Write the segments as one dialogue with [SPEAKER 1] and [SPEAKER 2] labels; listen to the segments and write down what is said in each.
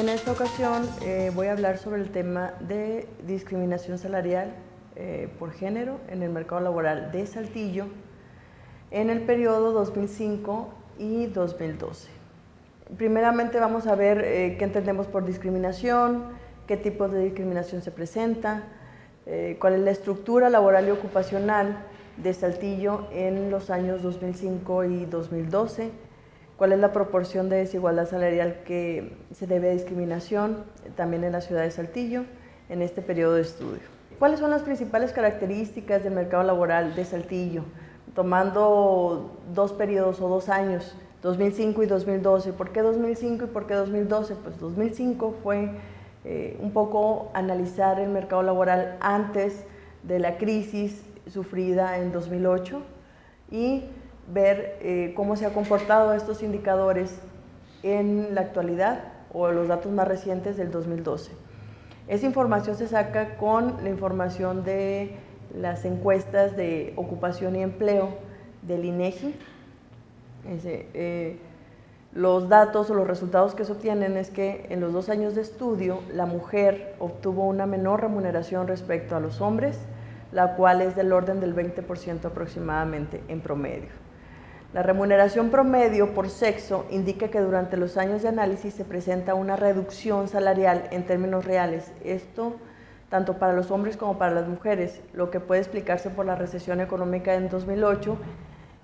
[SPEAKER 1] en esta ocasión voy a hablar sobre el tema de discriminación salarial por género en el mercado laboral de Saltillo en el periodo 2005 y 2012. Primeramente vamos a ver qué entendemos por discriminación, qué tipos de discriminación se presenta, cuál es la estructura laboral y ocupacional de Saltillo en los años 2005 y 2012, cuál es la proporción de desigualdad salarial que se debe a discriminación también en la ciudad de Saltillo en este periodo de estudio. ¿Cuáles son las principales características del mercado laboral de Saltillo? Tomando dos periodos o 2 años, 2005 y 2012. ¿Por qué 2005 y por qué 2012? Pues 2005 fue un poco analizar el mercado laboral antes de la crisis sufrida en 2008 y ver cómo se han comportado estos indicadores en la actualidad o los datos más recientes del 2012. Esa información se saca con la información de las encuestas de ocupación y empleo del INEGI. Los datos o los resultados que se obtienen es que en los 2 años de estudio la mujer obtuvo una menor remuneración respecto a los hombres, la cual es del orden del 20% aproximadamente en promedio. La remuneración promedio por sexo indica que durante los años de análisis se presenta una reducción salarial en términos reales. Esto tanto para los hombres como para las mujeres, lo que puede explicarse por la recesión económica en 2008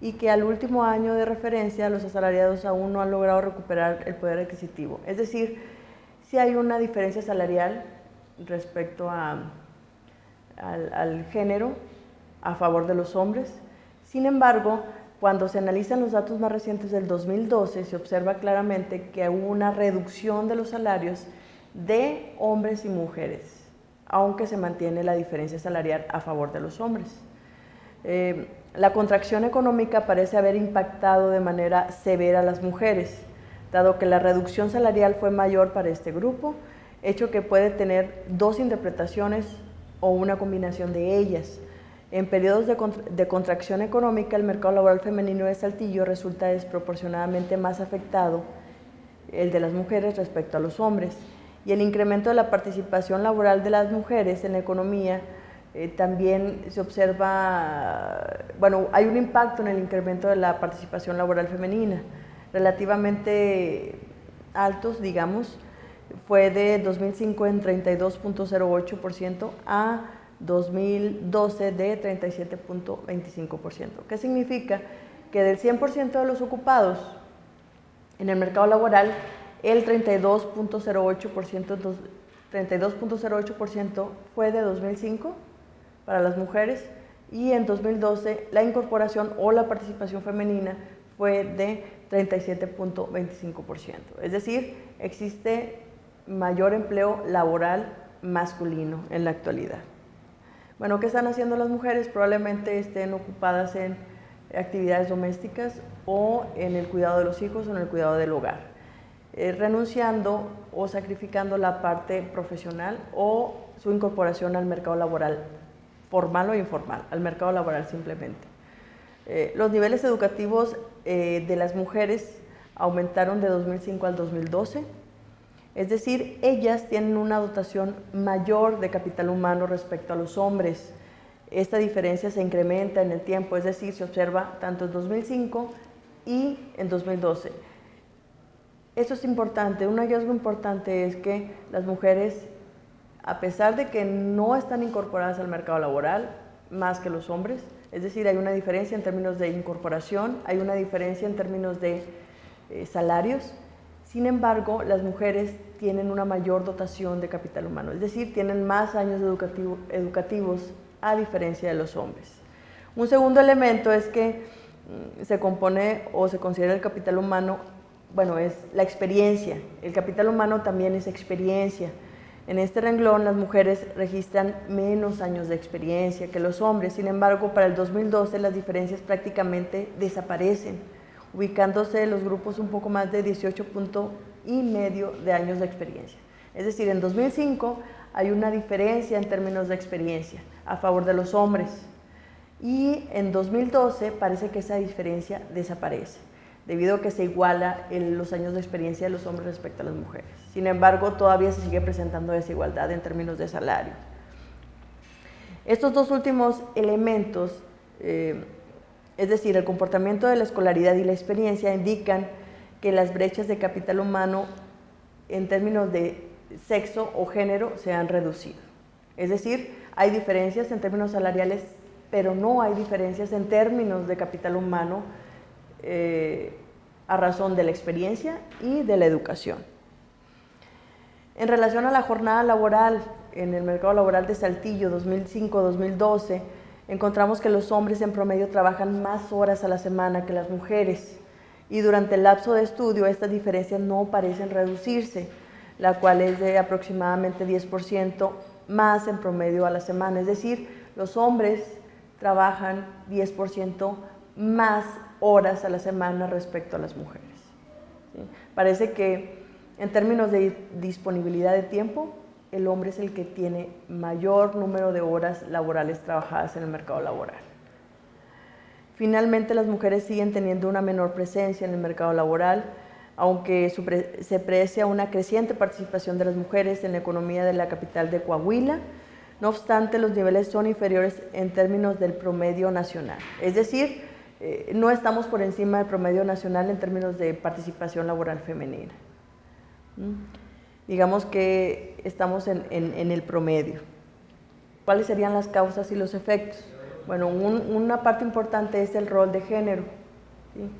[SPEAKER 1] y que al último año de referencia los asalariados aún no han logrado recuperar el poder adquisitivo. Es decir, sí hay una diferencia salarial respecto al género a favor de los hombres. Sin embargo, cuando se analizan los datos más recientes del 2012, se observa claramente que hubo una reducción de los salarios de hombres y mujeres, aunque se mantiene la diferencia salarial a favor de los hombres. La contracción económica parece haber impactado de manera severa a las mujeres, dado que la reducción salarial fue mayor para este grupo, hecho que puede tener 2 interpretaciones o una combinación de ellas. En periodos de contracción económica, el mercado laboral femenino de Saltillo resulta desproporcionadamente más afectado, el de las mujeres respecto a los hombres, y el incremento de la participación laboral de las mujeres en la economía también se observa, hay un impacto en el incremento de la participación laboral femenina, relativamente altos, digamos, fue de 2005 en 32.08% a 2012 de 37.25%. ¿Qué significa? Que del 100% de los ocupados en el mercado laboral, el 32.08% fue de 2005 para las mujeres y en 2012 la incorporación o la participación femenina fue de 37.25%. Es decir, existe mayor empleo laboral masculino en la actualidad. Bueno, ¿qué están haciendo las mujeres? Probablemente estén ocupadas en actividades domésticas o en el cuidado de los hijos o en el cuidado del hogar, renunciando o sacrificando la parte profesional o su incorporación al mercado laboral, formal o informal, al mercado laboral simplemente. Los niveles educativos de las mujeres aumentaron de 2005 al 2012. Es decir, ellas tienen una dotación mayor de capital humano respecto a los hombres. Esta diferencia se incrementa en el tiempo, es decir, se observa tanto en 2005 y en 2012. Eso es importante, un hallazgo importante es que las mujeres, a pesar de que no están incorporadas al mercado laboral, más que los hombres, es decir, hay una diferencia en términos de incorporación, hay una diferencia en términos de salarios. Sin embargo, las mujeres tienen una mayor dotación de capital humano, es decir, tienen más años educativos a diferencia de los hombres. Un segundo elemento es que se compone o se considera el capital humano, es la experiencia. El capital humano también es experiencia. En este renglón las mujeres registran menos años de experiencia que los hombres, sin embargo, para el 2012 las diferencias prácticamente desaparecen, ubicándose los grupos un poco más de 18,5 de años de experiencia. Es decir, en 2005 hay una diferencia en términos de experiencia a favor de los hombres y en 2012 parece que esa diferencia desaparece. debido a que se iguala los años de experiencia de los hombres respecto a las mujeres. Sin embargo, todavía se sigue presentando desigualdad en términos de salario. Estos dos últimos elementos, es decir, el comportamiento de la escolaridad y la experiencia, indican que las brechas de capital humano en términos de sexo o género se han reducido. Es decir, hay diferencias en términos salariales, pero no hay diferencias en términos de capital humano a razón de la experiencia y de la educación. En relación a la jornada laboral, en el mercado laboral de Saltillo 2005-2012, encontramos que los hombres en promedio trabajan más horas a la semana que las mujeres, y durante el lapso de estudio estas diferencias no parecen reducirse, la cual es de aproximadamente 10% más en promedio a la semana. Es decir, los hombres trabajan 10% más horas a la semana respecto a las mujeres. ¿Sí? Parece que en términos de disponibilidad de tiempo, el hombre es el que tiene mayor número de horas laborales trabajadas en el mercado laboral. Finalmente, las mujeres siguen teniendo una menor presencia en el mercado laboral, aunque se aprecia una creciente participación de las mujeres en la economía de la capital de Coahuila. No obstante, los niveles son inferiores en términos del promedio nacional. Es decir, no estamos por encima del promedio nacional en términos de participación laboral femenina. Digamos que estamos en el promedio. ¿Cuáles serían las causas y los efectos? Bueno, una parte importante es el rol de género. ¿Sí?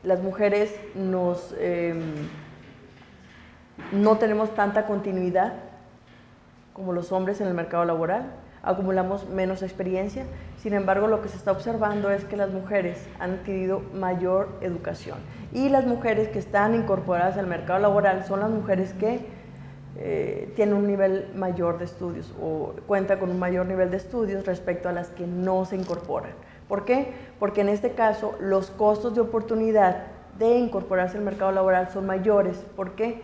[SPEAKER 1] Las mujeres no tenemos tanta continuidad como los hombres en el mercado laboral, acumulamos menos experiencia. Sin embargo, lo que se está observando es que las mujeres han adquirido mayor educación, y las mujeres que están incorporadas al mercado laboral son las mujeres que tienen un nivel mayor de estudios o cuentan con un mayor nivel de estudios respecto a las que no se incorporan. ¿Por qué? Porque en este caso los costos de oportunidad de incorporarse al mercado laboral son mayores. ¿Por qué?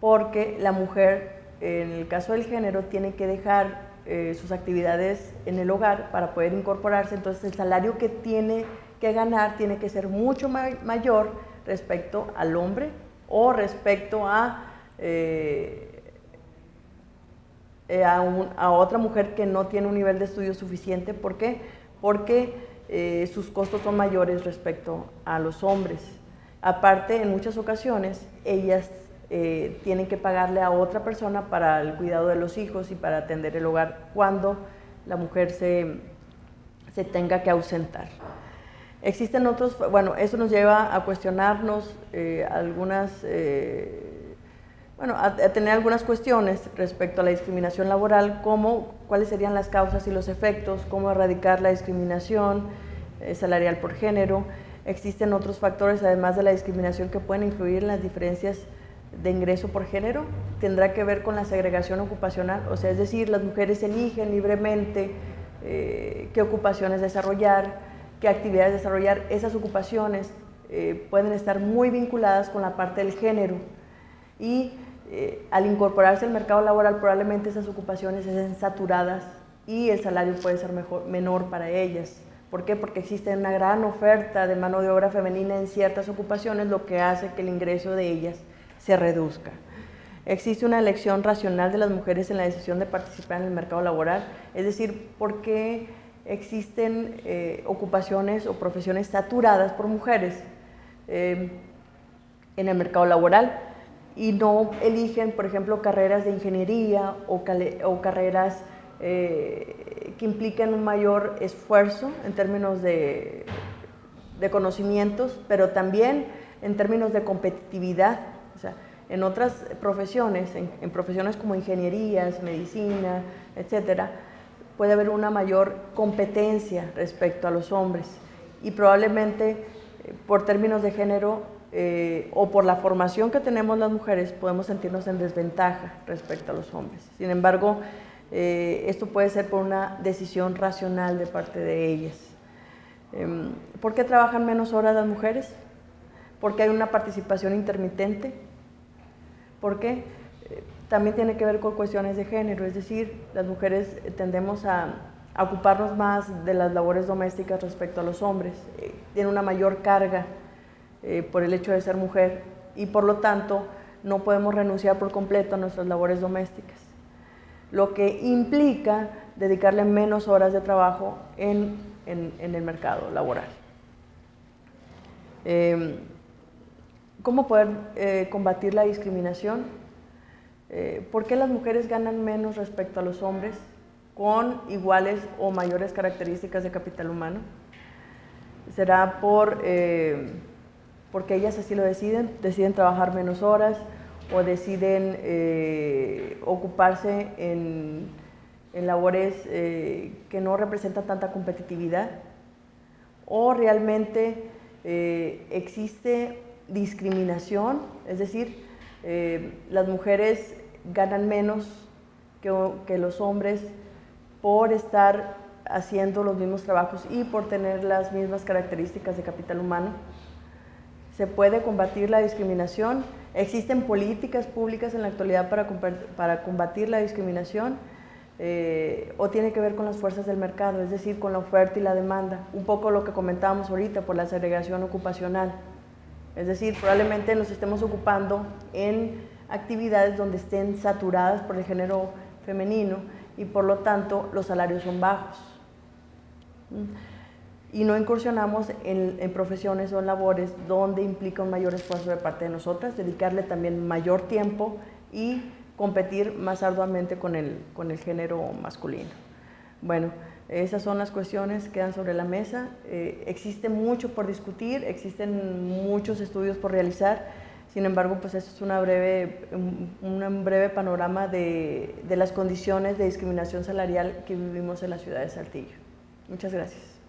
[SPEAKER 1] Porque la mujer, en el caso del género, tiene que dejar sus actividades en el hogar para poder incorporarse. Entonces el salario que tiene que ganar tiene que ser mucho mayor respecto al hombre o respecto a otra mujer que no tiene un nivel de estudio suficiente. ¿Por qué? Porque sus costos son mayores respecto a los hombres. Aparte, en muchas ocasiones, ellas tienen que pagarle a otra persona para el cuidado de los hijos y para atender el hogar cuando la mujer se tenga que ausentar. Existen otros, bueno, eso nos lleva a cuestionarnos a tener algunas cuestiones respecto a la discriminación laboral, como cuáles serían las causas y los efectos, cómo erradicar la discriminación salarial por género. Existen otros factores, además de la discriminación, que pueden influir en las diferencias de ingreso por género. Tendrá que ver con la segregación ocupacional, o sea, es decir, las mujeres eligen libremente qué ocupaciones desarrollar, qué actividades desarrollar. Esas ocupaciones pueden estar muy vinculadas con la parte del género, y al incorporarse al mercado laboral probablemente esas ocupaciones estén saturadas y el salario puede ser menor para ellas. ¿Por qué? Porque existe una gran oferta de mano de obra femenina en ciertas ocupaciones, lo que hace que el ingreso de ellas se reduzca. Existe una elección racional de las mujeres en la decisión de participar en el mercado laboral, es decir, ¿por qué existen ocupaciones o profesiones saturadas por mujeres en el mercado laboral y no eligen, por ejemplo, carreras de ingeniería o carreras que implican un mayor esfuerzo en términos de conocimientos, pero también en términos de competitividad? O sea, en otras profesiones, en profesiones como ingenierías, medicina, etcétera, puede haber una mayor competencia respecto a los hombres, y probablemente por términos de género o por la formación que tenemos las mujeres podemos sentirnos en desventaja respecto a los hombres. Sin embargo, esto puede ser por una decisión racional de parte de ellas. ¿Por qué trabajan menos horas las mujeres? Porque hay una participación intermitente. ¿Por qué? También tiene que ver con cuestiones de género, es decir, las mujeres tendemos a a ocuparnos más de las labores domésticas respecto a los hombres. Tiene una mayor carga por el hecho de ser mujer y por lo tanto no podemos renunciar por completo a nuestras labores domésticas, lo que implica dedicarle menos horas de trabajo en el mercado laboral. ¿Cómo poder combatir la discriminación? ¿Por qué las mujeres ganan menos respecto a los hombres con iguales o mayores características de capital humano? ¿Será porque ellas así lo deciden trabajar menos horas o deciden ocuparse en labores que no representan tanta competitividad? ¿O realmente existe discriminación? Es decir, las mujeres ganan menos que los hombres por estar haciendo los mismos trabajos y por tener las mismas características de capital humano. ¿Se puede combatir la discriminación? ¿Existen políticas públicas en la actualidad para combatir la discriminación? ¿O tiene que ver con las fuerzas del mercado, es decir, con la oferta y la demanda? Un poco lo que comentábamos ahorita por la segregación ocupacional. Es decir, probablemente nos estemos ocupando en actividades donde estén saturadas por el género femenino y por lo tanto los salarios son bajos. Y no incursionamos en profesiones o en labores donde implica un mayor esfuerzo de parte de nosotras, dedicarle también mayor tiempo y competir más arduamente con el género masculino. Bueno, esas son las cuestiones que quedan sobre la mesa. Existe mucho por discutir, existen muchos estudios por realizar. Sin embargo, pues eso es un breve panorama de las condiciones de discriminación salarial que vivimos en la ciudad de Saltillo. Muchas gracias.